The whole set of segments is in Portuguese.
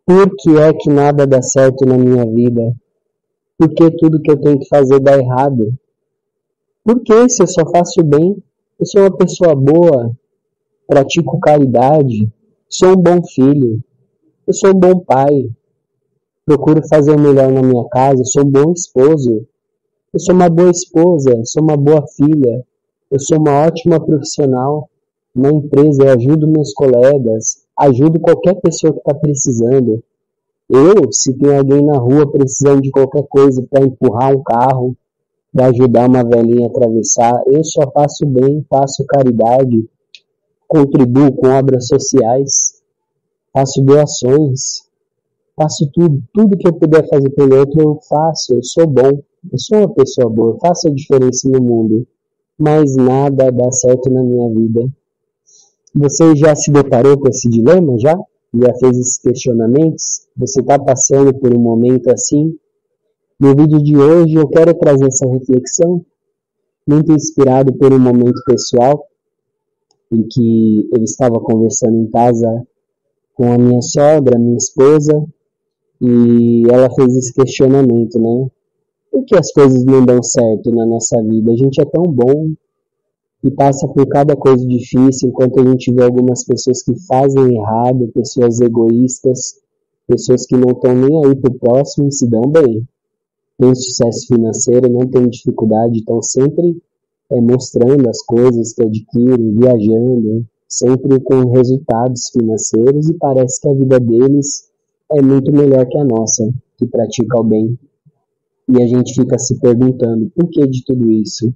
Por que é que nada dá certo na minha vida? Por que tudo que eu tento fazer dá errado? Por que se eu só faço bem? Eu sou uma pessoa boa, pratico caridade, sou um bom filho, eu sou um bom pai, procuro fazer o melhor na minha casa, sou um bom esposo, eu sou uma boa esposa, sou uma boa filha, eu sou uma ótima profissional. Na empresa eu ajudo meus colegas, ajudo qualquer pessoa que está precisando. Se tem alguém na rua precisando de qualquer coisa para empurrar um carro, para ajudar uma velhinha a atravessar, eu só faço bem, faço caridade, contribuo com obras sociais, faço doações, faço tudo que eu puder fazer pelo outro eu faço, eu sou bom, eu sou uma pessoa boa, eu faço a diferença no mundo, mas nada dá certo na minha vida. Você já se deparou com esse dilema já? Já fez esses questionamentos? Você está passando por um momento assim? No vídeo de hoje eu quero trazer essa reflexão, muito inspirado por um momento pessoal, em que eu estava conversando em casa com a minha sogra, minha esposa, e ela fez esse questionamento, né? Por que as coisas não dão certo na nossa vida? A gente é tão bom e passa por cada coisa difícil, enquanto a gente vê algumas pessoas que fazem errado, pessoas egoístas, pessoas que não estão nem aí pro próximo e se dão bem. Tem sucesso financeiro, não tem dificuldade, estão sempre mostrando as coisas que adquirem, viajando, sempre com resultados financeiros, e parece que a vida deles é muito melhor que a nossa, que pratica o bem. E a gente fica se perguntando por que de tudo isso.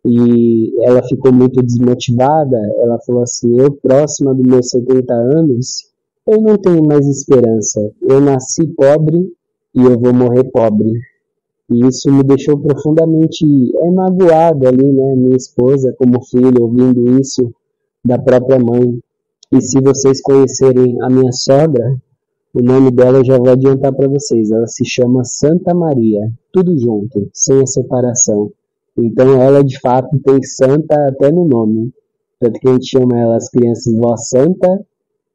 E ela ficou muito desmotivada, ela falou assim, eu próxima dos meus 70 anos, eu não tenho mais esperança, eu nasci pobre e eu vou morrer pobre. E isso me deixou profundamente magoado ali, né, minha esposa como filha, ouvindo isso da própria mãe. E se vocês conhecerem a minha sogra, o nome dela eu já vou adiantar para vocês, ela se chama Santa Maria, tudo junto, sem a separação. Então ela de fato tem santa até no nome. Tanto que a gente chama ela, as crianças, vó santa,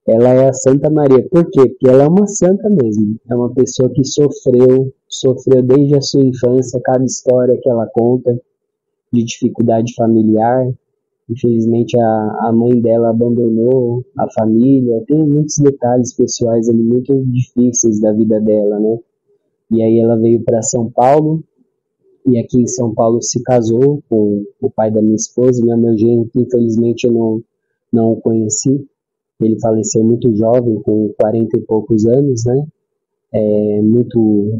ela é a Santa Maria. Por quê? Porque ela é uma santa mesmo. É uma pessoa que sofreu desde a sua infância, cada história que ela conta de dificuldade familiar. Infelizmente a mãe dela abandonou a família. Tem muitos detalhes pessoais ali muito difíceis da vida dela, né? E aí ela veio para São Paulo, e aqui em São Paulo se casou com o pai da minha esposa, né, meu genro, que infelizmente eu não o conheci. Ele faleceu muito jovem, com 40 e poucos anos, né? Muito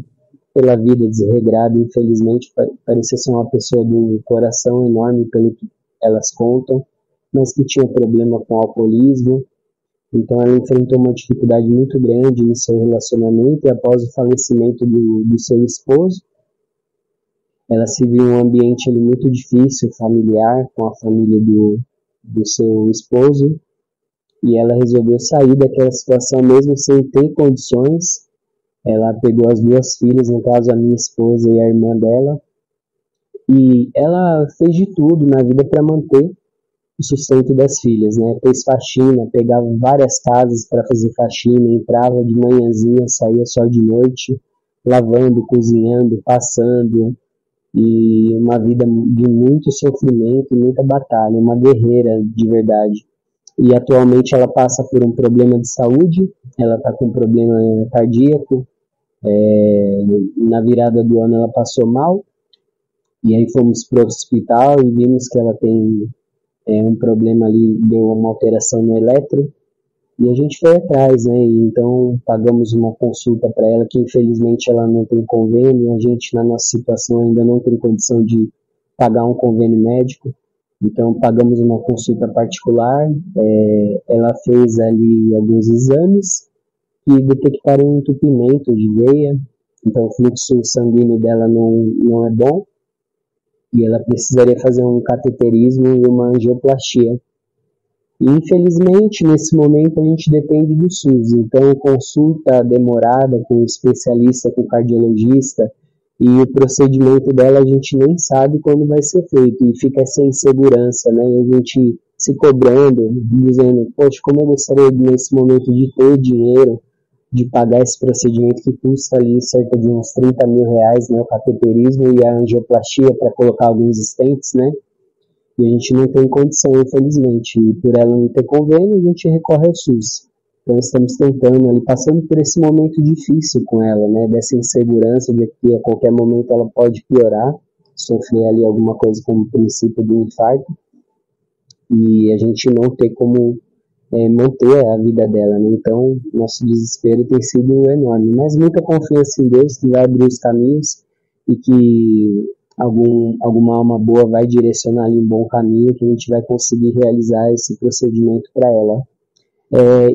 pela vida desregrada, infelizmente, parecia ser uma pessoa de um coração enorme, pelo que elas contam, mas que tinha problema com alcoolismo. Então ela enfrentou uma dificuldade muito grande no seu relacionamento, e após o falecimento do seu esposo, ela se viu em um ambiente ali muito difícil, familiar, com a família do seu esposo, e ela resolveu sair daquela situação mesmo sem ter condições. Ela pegou as duas filhas, no caso a minha esposa e a irmã dela, e ela fez de tudo na vida para manter o sustento das filhas, né? Fez faxina, pegava várias casas para fazer faxina, entrava de manhãzinha, saía só de noite, lavando, cozinhando, passando, e uma vida de muito sofrimento e muita batalha, uma guerreira de verdade. E atualmente ela passa por um problema de saúde, ela está com um problema cardíaco, na virada do ano ela passou mal, e aí fomos para o hospital e vimos que ela tem um problema ali, deu uma alteração no eletro, e a gente foi atrás, né? E então pagamos uma consulta para ela, que infelizmente ela não tem convênio, a gente na nossa situação ainda não tem condição de pagar um convênio médico, então pagamos uma consulta particular, ela fez ali alguns exames que detectaram um entupimento de veia, então o fluxo sanguíneo dela não é bom, e ela precisaria fazer um cateterismo e uma angioplastia. E, infelizmente, nesse momento a gente depende do SUS, então consulta demorada com o especialista, com o cardiologista, e o procedimento dela a gente nem sabe quando vai ser feito, e fica essa insegurança, né? A gente se cobrando, dizendo, poxa, como eu gostaria nesse momento de ter dinheiro de pagar esse procedimento que custa ali cerca de uns 30 mil reais, né, o cateterismo e a angioplastia para colocar alguns stents, né, e a gente não tem condição, infelizmente, e por ela não ter convênio, a gente recorre ao SUS. Então estamos tentando ali, passando por esse momento difícil com ela, né, dessa insegurança de que a qualquer momento ela pode piorar, sofrer ali alguma coisa como o princípio do infarto, e a gente não ter como manter a vida dela, né? Então, nosso desespero tem sido enorme, mas muita confiança em Deus que vai abrir os caminhos e que alguma alma boa vai direcionar ali um bom caminho que a gente vai conseguir realizar esse procedimento para ela.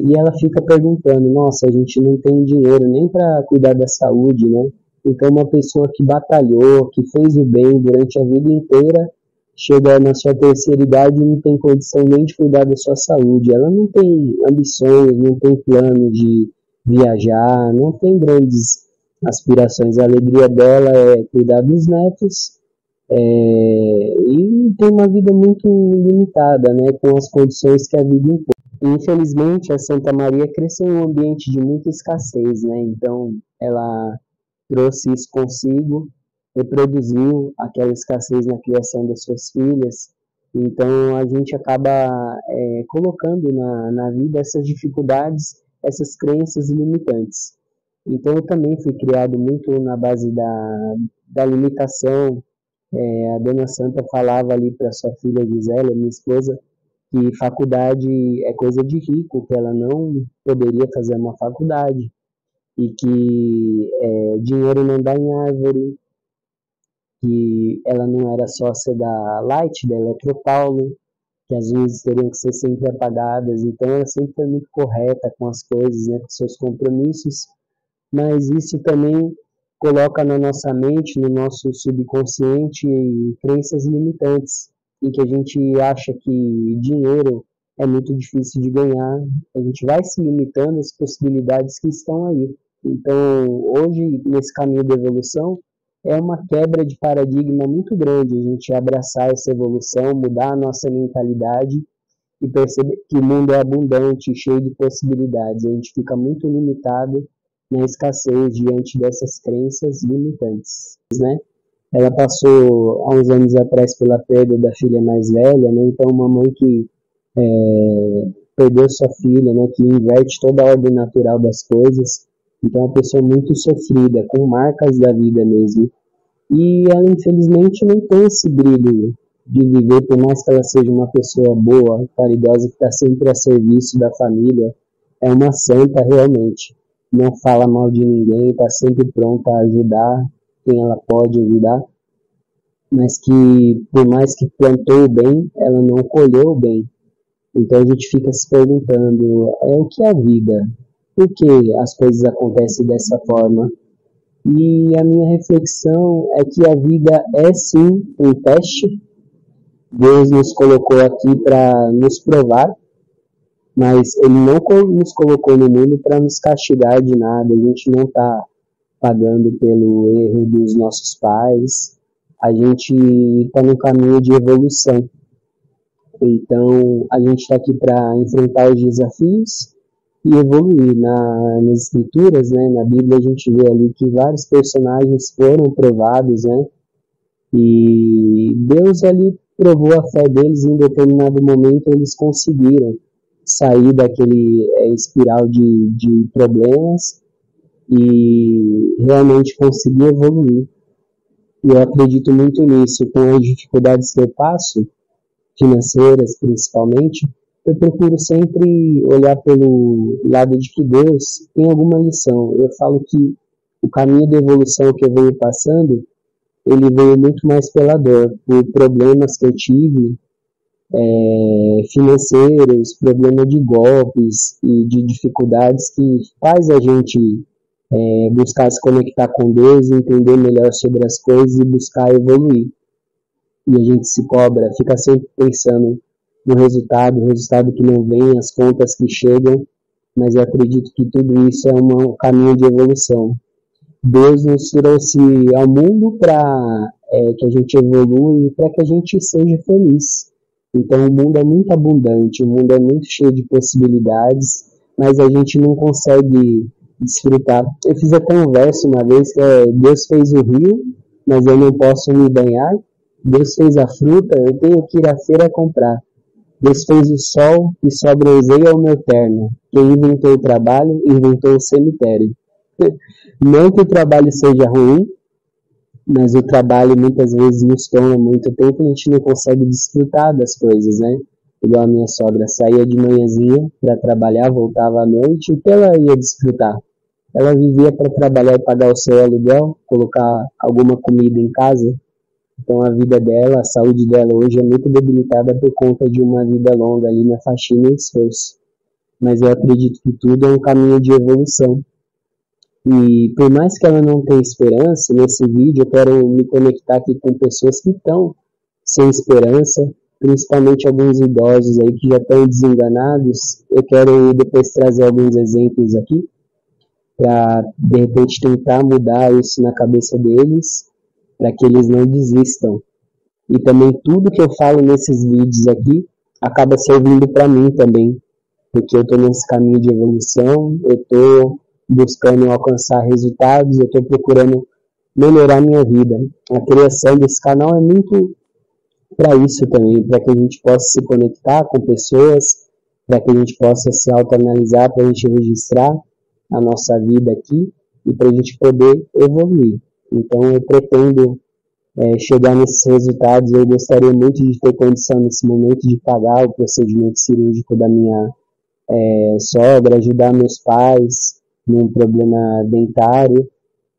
E ela fica perguntando, nossa, a gente não tem dinheiro nem para cuidar da saúde, né? Então, uma pessoa que batalhou, que fez o bem durante a vida inteira, chega na sua terceira idade e não tem condição nem de cuidar da sua saúde. Ela não tem ambições, não tem plano de viajar, não tem grandes aspirações. A alegria dela é cuidar dos netos e tem uma vida muito limitada, né, com as condições que a vida impõe. Infelizmente, a Santa Maria cresceu em um ambiente de muita escassez, né? Então, ela trouxe isso consigo, reproduziu aquela escassez na criação das suas filhas. Então, a gente acaba colocando na vida essas dificuldades, essas crenças limitantes. Então, eu também fui criado muito na base da limitação. A Dona Santa falava ali para sua filha Gisela, minha esposa, que faculdade é coisa de rico, que ela não poderia fazer uma faculdade, e que dinheiro não dá em árvore, que ela não era sócia da Light, da Eletropaulo, que as luzes teriam que ser sempre apagadas, então ela sempre foi muito correta com as coisas, né, com seus compromissos, mas isso também coloca na nossa mente, no nosso subconsciente, crenças limitantes, em que a gente acha que dinheiro é muito difícil de ganhar, a gente vai se limitando às possibilidades que estão aí. Então, hoje, nesse caminho da evolução, é uma quebra de paradigma muito grande a gente abraçar essa evolução, mudar a nossa mentalidade e perceber que o mundo é abundante, cheio de possibilidades. A gente fica muito limitado na escassez diante dessas crenças limitantes, né? Ela passou há uns anos atrás pela perda da filha mais velha, né? Então uma mãe que perdeu sua filha, né? Que inverte toda a ordem natural das coisas. Então é uma pessoa muito sofrida, com marcas da vida mesmo. E ela infelizmente não tem esse brilho de viver, por mais que ela seja uma pessoa boa, caridosa, que está sempre a serviço da família. É uma santa realmente. Não fala mal de ninguém, está sempre pronta a ajudar quem ela pode ajudar, mas que por mais que plantou o bem, ela não colheu o bem. Então a gente fica se perguntando, o que é a vida? Por que as coisas acontecem dessa forma? E a minha reflexão é que a vida é sim um teste. Deus nos colocou aqui para nos provar, mas Ele não nos colocou no mundo para nos castigar de nada. A gente não está pagando pelo erro dos nossos pais. A gente está no caminho de evolução. Então, a gente está aqui para enfrentar os desafios e evoluir. Nas escrituras, né, na Bíblia, a gente vê ali que vários personagens foram provados, né, e Deus ali provou a fé deles e em determinado momento eles conseguiram sair daquele espiral de problemas e realmente conseguir evoluir. E eu acredito muito nisso. Com as dificuldades que eu passo, financeiras principalmente, eu procuro sempre olhar pelo lado de que Deus tem alguma lição. Eu falo que o caminho de evolução que eu venho passando, ele veio muito mais pela dor, por problemas que eu tive, financeiros, problema de golpes e de dificuldades que faz a gente buscar se conectar com Deus, entender melhor sobre as coisas e buscar evoluir. E a gente se cobra, fica sempre pensando no resultado, o resultado que não vem, as contas que chegam, mas eu acredito que tudo isso é um caminho de evolução. Deus nos trouxe ao mundo para que a gente evolua e para que a gente seja feliz. Então o mundo é muito abundante, o mundo é muito cheio de possibilidades, mas a gente não consegue desfrutar. Eu fiz até um verso uma vez que é: Deus fez o rio, mas eu não posso me banhar. Deus fez a fruta, eu tenho que ir à feira comprar. Deus fez o sol e só bronzeia o meu terno. Quem inventou o trabalho, inventou o cemitério. Não que o trabalho seja ruim, mas o trabalho muitas vezes nos toma muito tempo e a gente não consegue desfrutar das coisas, né? Igual a minha sogra saía de manhãzinha para trabalhar, voltava à noite, o que ela ia desfrutar? Ela vivia para trabalhar e pagar o seu aluguel, colocar alguma comida em casa. Então a vida dela, a saúde dela hoje é muito debilitada por conta de uma vida longa ali na faxina e esforço. Mas eu acredito que tudo é um caminho de evolução. E por mais que ela não tenha esperança, nesse vídeo eu quero me conectar aqui com pessoas que estão sem esperança, principalmente alguns idosos aí que já estão desenganados. Eu quero depois trazer alguns exemplos aqui para de repente tentar mudar isso na cabeça deles, para que eles não desistam. E também tudo que eu falo nesses vídeos aqui acaba servindo para mim também, porque eu estou nesse caminho de evolução, eu estou buscando alcançar resultados, eu estou procurando melhorar minha vida. A criação desse canal é muito para isso também, para que a gente possa se conectar com pessoas, para que a gente possa se autoanalisar, para a gente registrar a nossa vida aqui e para a gente poder evoluir. Então eu pretendo chegar nesses resultados. Eu gostaria muito de ter condição nesse momento de pagar o procedimento cirúrgico da minha sogra, ajudar meus pais num problema dentário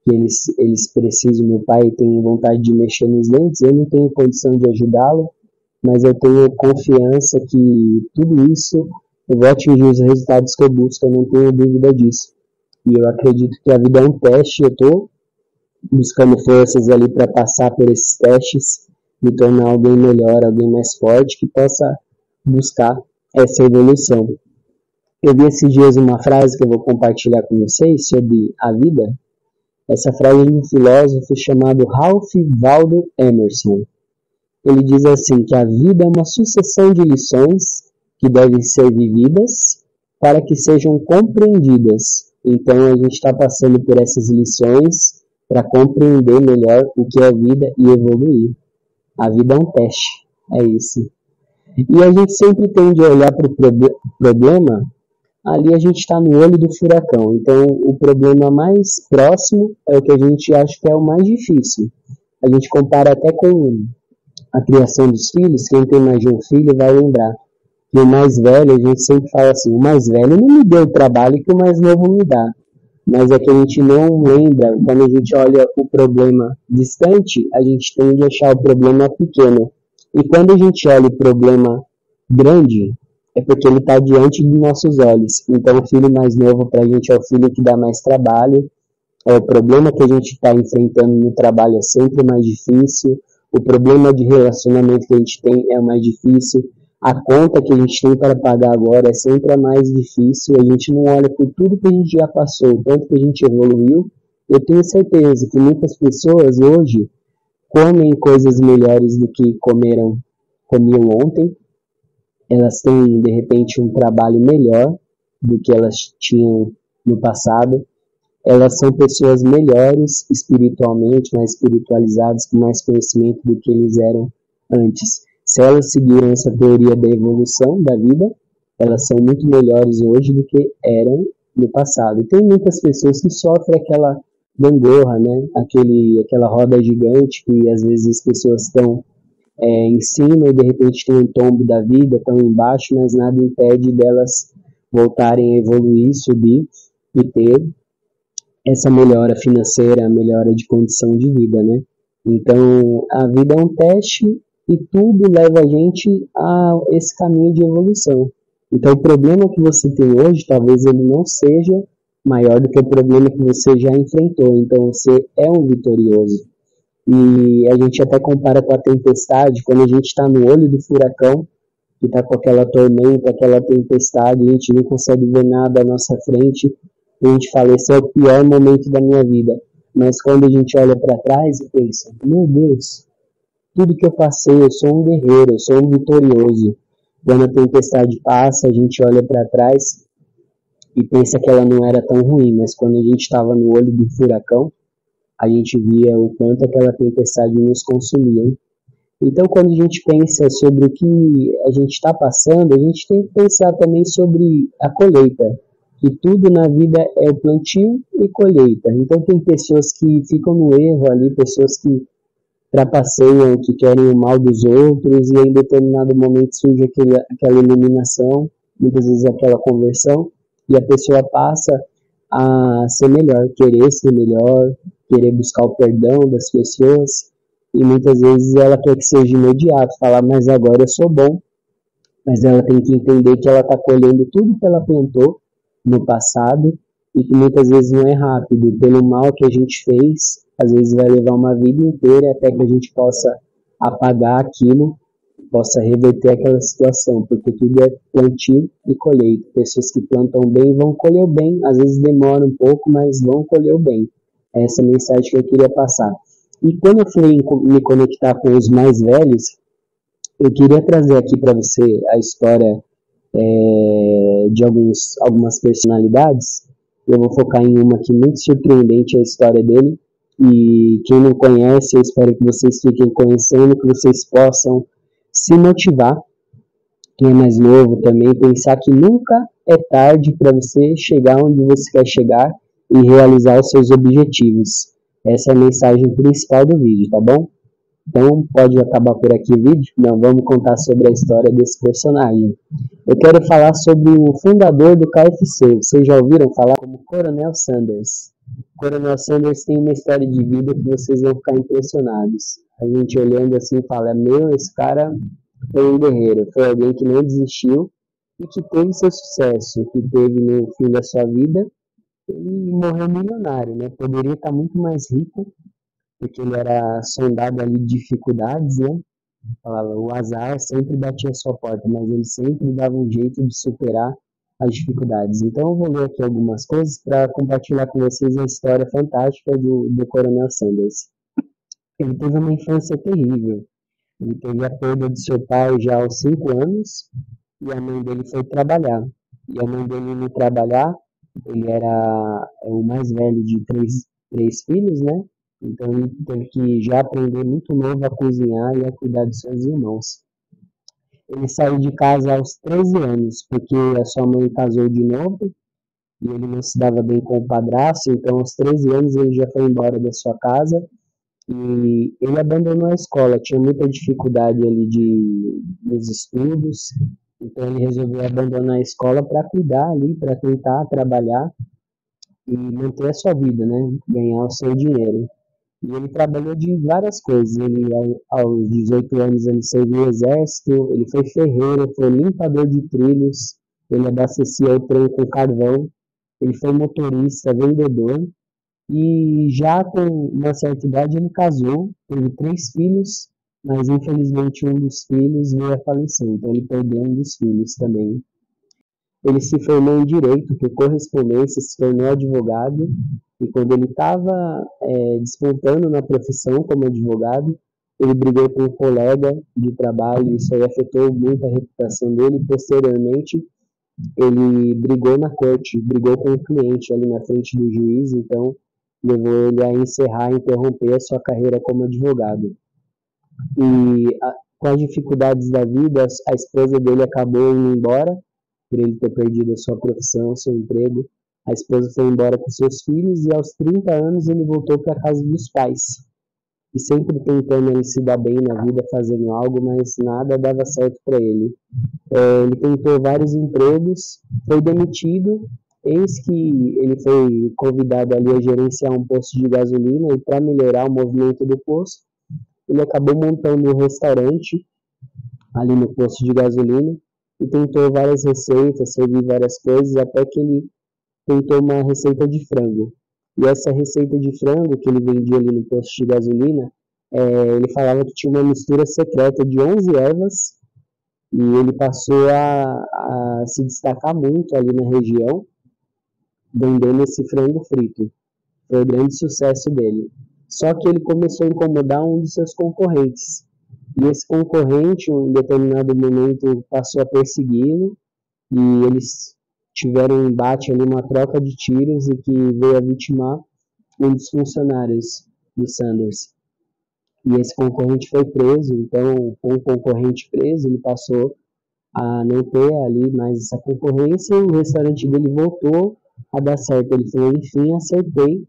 que eles precisam. Meu pai tem vontade de mexer nos dentes, eu não tenho condição de ajudá-lo, mas eu tenho confiança que tudo isso eu vou atingir os resultados que eu busco, eu não tenho dúvida disso. E eu acredito que a vida é um teste, eu estou buscando forças ali para passar por esses testes, me tornar alguém melhor, alguém mais forte, que possa buscar essa evolução. Eu vi esses dias uma frase que eu vou compartilhar com vocês sobre a vida. Essa frase é de um filósofo chamado Ralph Waldo Emerson. Ele diz assim, que a vida é uma sucessão de lições que devem ser vividas para que sejam compreendidas. Então a gente está passando por essas lições para compreender melhor o que é a vida e evoluir. A vida é um teste, é isso. E a gente sempre tende a olhar para o problema, ali a gente está no olho do furacão. Então o problema mais próximo é o que a gente acha que é o mais difícil. A gente compara até com a criação dos filhos. Quem tem mais de um filho vai lembrar que o mais velho, a gente sempre fala assim, o mais velho não me deu o trabalho que o mais novo me dá. Mas é que a gente não lembra, quando a gente olha o problema distante, a gente tende a achar o problema pequeno. E quando a gente olha o problema grande, é porque ele está diante dos nossos olhos. Então o filho mais novo para a gente é o filho que dá mais trabalho, o problema que a gente está enfrentando no trabalho é sempre mais difícil, o problema de relacionamento que a gente tem é mais difícil, a conta que a gente tem para pagar agora é sempre a mais difícil, a gente não olha por tudo que a gente já passou, o tanto que a gente evoluiu. Eu tenho certeza que muitas pessoas hoje comem coisas melhores do que comiam ontem, elas têm de repente um trabalho melhor do que elas tinham no passado, elas são pessoas melhores espiritualmente, mais espiritualizadas, com mais conhecimento do que eles eram antes. Se elas seguiram essa teoria da evolução da vida, elas são muito melhores hoje do que eram no passado. E tem muitas pessoas que sofrem aquela gangorra, né? Aquela roda gigante que às vezes as pessoas estão em cima e de repente tem um tombo da vida, estão embaixo, mas nada impede delas voltarem a evoluir, subir e ter essa melhora financeira, a melhora de condição de vida, né? Então, a vida é um teste e tudo leva a gente a esse caminho de evolução. Então, o problema que você tem hoje, talvez ele não seja maior do que o problema que você já enfrentou. Então, você é um vitorioso. E a gente até compara com a tempestade, quando a gente está no olho do furacão, que está com aquela tormenta, aquela tempestade, a gente não consegue ver nada à nossa frente, a gente fala, esse é o pior momento da minha vida. Mas quando a gente olha para trás e pensa, meu Deus, tudo que eu passei, eu sou um guerreiro, eu sou um vitorioso. Quando a tempestade passa, a gente olha para trás e pensa que ela não era tão ruim, mas quando a gente estava no olho do furacão, a gente via o quanto aquela tempestade nos consumia. Hein? Então, quando a gente pensa sobre o que a gente está passando, a gente tem que pensar também sobre a colheita, que tudo na vida é o plantio e colheita. Então, tem pessoas que ficam no erro ali, pessoas que trapaceiam, que querem o mal dos outros, e em determinado momento surge aquela iluminação, muitas vezes aquela conversão, e a pessoa passa a ser melhor, querer buscar o perdão das pessoas, e muitas vezes ela quer que seja imediato, falar, mas agora eu sou bom, mas ela tem que entender que ela está colhendo tudo que ela plantou no passado, e que muitas vezes não é rápido, pelo mal que a gente fez, às vezes vai levar uma vida inteira até que a gente possa apagar aquilo, possa reverter aquela situação, porque tudo é plantio e colheita. Pessoas que plantam bem vão colher bem, às vezes demora um pouco, mas vão colher bem. Essa é a mensagem que eu queria passar. E quando eu fui me conectar com os mais velhos, eu queria trazer aqui para você a história de algumas personalidades. Eu vou focar em uma aqui muito surpreendente, a história dele. E quem não conhece, eu espero que vocês fiquem conhecendo, que vocês possam se motivar. Quem é mais novo também, pensar que nunca é tarde para você chegar onde você quer chegar e realizar os seus objetivos. Essa é a mensagem principal do vídeo, tá bom? Então, pode acabar por aqui o vídeo? Não, vamos contar sobre a história desse personagem. Eu quero falar sobre o fundador do KFC. Vocês já ouviram falar como Coronel Sanders? Coronel Sanders tem uma história de vida que vocês vão ficar impressionados. A gente olhando assim fala, esse cara foi um guerreiro, foi alguém que não desistiu e que teve seu sucesso, que teve no fim da sua vida, ele morreu milionário, né? Poderia estar muito mais rico, porque ele era sondado ali de dificuldades, né? Falava, o azar sempre batia a sua porta, mas ele sempre dava um jeito de superar as dificuldades. Então eu vou ler aqui algumas coisas para compartilhar com vocês a história fantástica do Coronel Sanders. Ele teve uma infância terrível. Ele teve a perda de seu pai já aos 5 anos e a mãe dele foi trabalhar. E a mãe dele indo trabalhar, ele era o mais velho de três filhos, né? Então ele teve que já aprender muito novo a cozinhar e a cuidar dos seus irmãos. Ele saiu de casa aos 13 anos, porque a sua mãe casou de novo e ele não se dava bem com o padrasto, então aos 13 anos ele já foi embora da sua casa e ele abandonou a escola, tinha muita dificuldade ali nos estudos, então ele resolveu abandonar a escola para cuidar ali, para tentar trabalhar e manter a sua vida, né? Ganhar o seu dinheiro. E ele trabalhou de várias coisas. Ele, aos 18 anos, ele serviu o exército, ele foi ferreiro, foi limpador de trilhos, ele abastecia o trem com carvão, ele foi motorista, vendedor, e já com uma certa idade ele casou, teve 3 filhos, mas infelizmente um dos filhos veio a falecer, então ele perdeu um dos filhos também. Ele se formou em Direito, por correspondência, se tornou advogado, e quando ele estava despontando na profissão como advogado, ele brigou com um colega de trabalho, isso aí afetou muito a reputação dele, e posteriormente ele brigou na corte, brigou com o cliente ali na frente do juiz, então levou ele a encerrar, interromper a sua carreira como advogado. E com as dificuldades da vida, a esposa dele acabou indo embora, por ele ter perdido a sua profissão, seu emprego. A esposa foi embora com seus filhos e aos 30 anos ele voltou para a casa dos pais. E sempre tentando ele se dar bem na vida, fazendo algo, mas nada dava certo para ele. Ele tentou vários empregos, foi demitido, eis que ele foi convidado ali a gerenciar um posto de gasolina e para melhorar o movimento do posto, ele acabou montando um restaurante ali no posto de gasolina e tentou várias receitas, servir várias coisas, até que ele tentou uma receita de frango. E essa receita de frango que ele vendia ali no posto de gasolina, ele falava que tinha uma mistura secreta de 11 ervas e ele passou a se destacar muito ali na região, vendendo esse frango frito. Foi o grande sucesso dele. Só que ele começou a incomodar um dos seus concorrentes. E esse concorrente, em determinado momento, passou a persegui-lo e eles tiveram um embate ali, uma troca de tiros e que veio a vitimar um dos funcionários do Sanders. E esse concorrente foi preso, então, com o concorrente preso, ele passou a não ter ali mais essa concorrência e o restaurante dele voltou a dar certo. Ele falou, enfim, acertei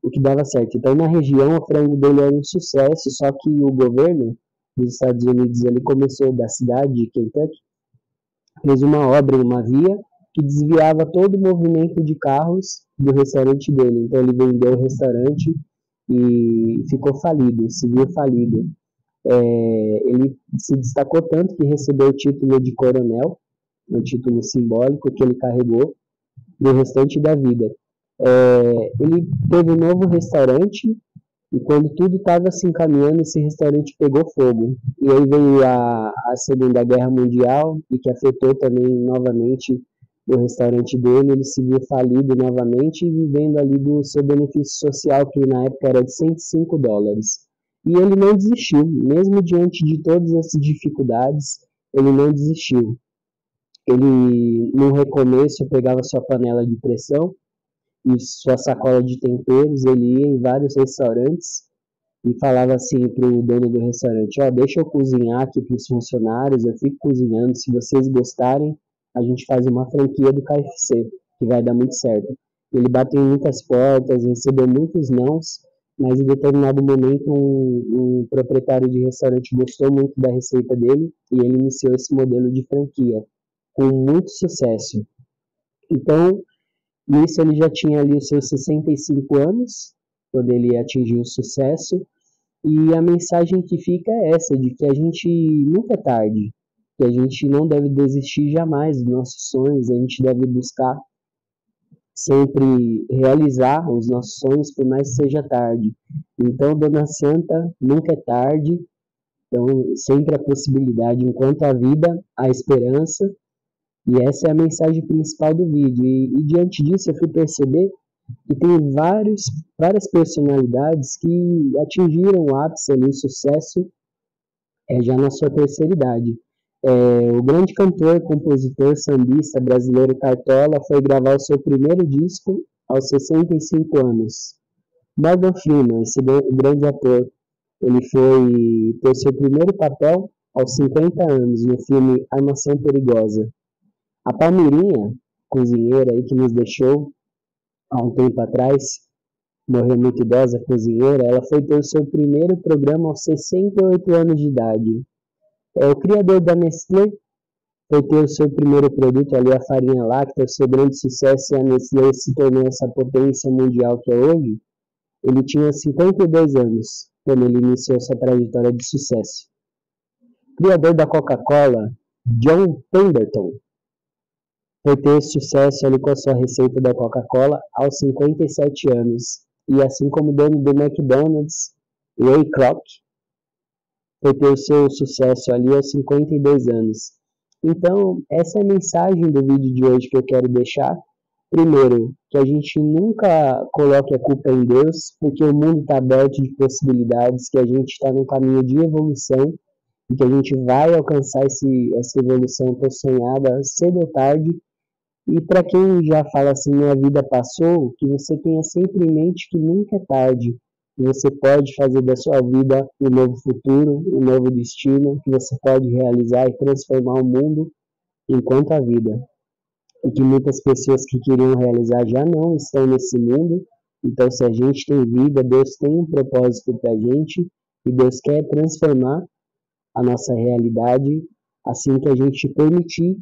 o que dava certo. Então, na região, o frango dele era um sucesso, só que o governo dos Estados Unidos ali começou, da cidade de Kentucky, fez uma obra em uma via que desviava todo o movimento de carros do restaurante dele. Então, ele vendeu o restaurante e ficou falido, se viu falido. Ele se destacou tanto que recebeu o título de coronel, um título simbólico que ele carregou no restante da vida. Ele teve um novo restaurante e quando tudo estava se encaminhando, esse restaurante pegou fogo. E aí veio a Segunda Guerra Mundial e que afetou também novamente o restaurante dele. Ele se viu falido novamente e vivendo ali do seu benefício social, que na época era de $105. E ele não desistiu, mesmo diante de todas essas dificuldades, ele não desistiu. Ele, no recomeço, pegava sua panela de pressão e sua sacola de temperos, ele ia em vários restaurantes e falava assim para o dono do restaurante, deixa eu cozinhar aqui para os funcionários, eu fico cozinhando, se vocês gostarem, a gente faz uma franquia do KFC, que vai dar muito certo. Ele bateu em muitas portas, recebeu muitos nãos, mas em determinado momento um proprietário de restaurante gostou muito da receita dele e ele iniciou esse modelo de franquia com muito sucesso. Então, nisso ele já tinha ali os seus 65 anos, quando ele atingiu o sucesso, e a mensagem que fica é essa, de que a gente nunca é tarde, que a gente não deve desistir jamais dos nossos sonhos, a gente deve buscar sempre realizar os nossos sonhos, por mais que seja tarde. Então, Dona Santa, nunca é tarde, então sempre a possibilidade, enquanto a vida, a esperança, e essa é a mensagem principal do vídeo. E diante disso eu fui perceber que tem várias personalidades que atingiram o ápice ali, o sucesso, já na sua terceira idade. O grande cantor, compositor, sambista brasileiro Cartola foi gravar o seu primeiro disco aos 65 anos. Morgan Freeman, esse grande ator, ele foi ter seu primeiro papel aos 50 anos no filme Armação Perigosa. A Palmeirinha, cozinheira aí que nos deixou há um tempo atrás, morreu muito idosa, cozinheira, ela foi ter o seu primeiro programa aos 68 anos de idade. O criador da Nestlé foi ter o seu primeiro produto ali, a farinha láctea, o seu grande sucesso, e a Nestlé se tornou essa potência mundial que é hoje. Ele tinha 52 anos quando ele iniciou sua trajetória de sucesso. O criador da Coca-Cola, John Pemberton, foi ter sucesso ali com a sua receita da Coca-Cola aos 57 anos. E assim como o dono do McDonald's, Ray Kroc, foi ter o seu sucesso ali aos 52 anos. Então, essa é a mensagem do vídeo de hoje que eu quero deixar. Primeiro, que a gente nunca coloque a culpa em Deus, porque o mundo está aberto de possibilidades, que a gente está num caminho de evolução, e que a gente vai alcançar essa evolução tão sonhada cedo ou tarde. E para quem já fala assim, minha vida passou, que você tenha sempre em mente que nunca é tarde, que você pode fazer da sua vida um novo futuro, um novo destino, que você pode realizar e transformar o mundo enquanto a vida. E que muitas pessoas que queriam realizar já não estão nesse mundo. Então, se a gente tem vida, Deus tem um propósito para a gente e Deus quer transformar a nossa realidade assim que a gente permitir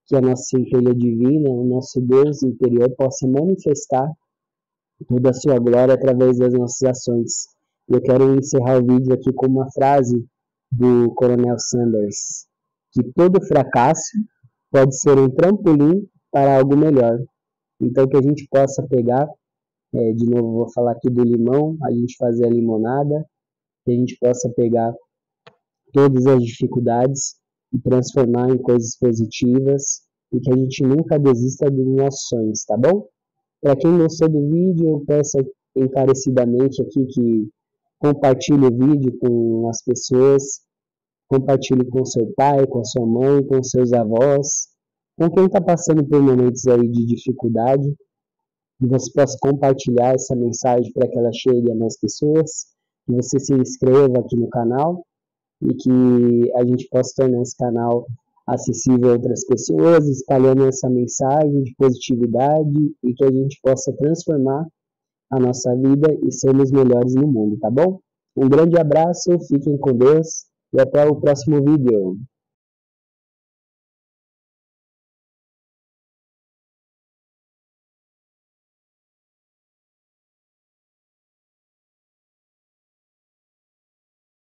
que a nossa centelha divina, o nosso Deus interior, possa manifestar toda a sua glória através das nossas ações. Eu quero encerrar o vídeo aqui com uma frase do Coronel Sanders, que todo fracasso pode ser um trampolim para algo melhor. Então que a gente possa pegar, de novo vou falar aqui do limão, a gente fazer a limonada, que a gente possa pegar todas as dificuldades e transformar em coisas positivas e que a gente nunca desista dos nossos sonhos, tá bom? Para quem gostou do vídeo, eu peço encarecidamente aqui que compartilhe o vídeo com as pessoas, compartilhe com seu pai, com sua mãe, com seus avós, com quem está passando por momentos aí de dificuldade, que você possa compartilhar essa mensagem para que ela chegue a mais pessoas, que você se inscreva aqui no canal e que a gente possa tornar esse canal acessível a outras pessoas, espalhando essa mensagem de positividade e que a gente possa transformar a nossa vida e sermos melhores no mundo, tá bom? Um grande abraço, fiquem com Deus e até o próximo vídeo.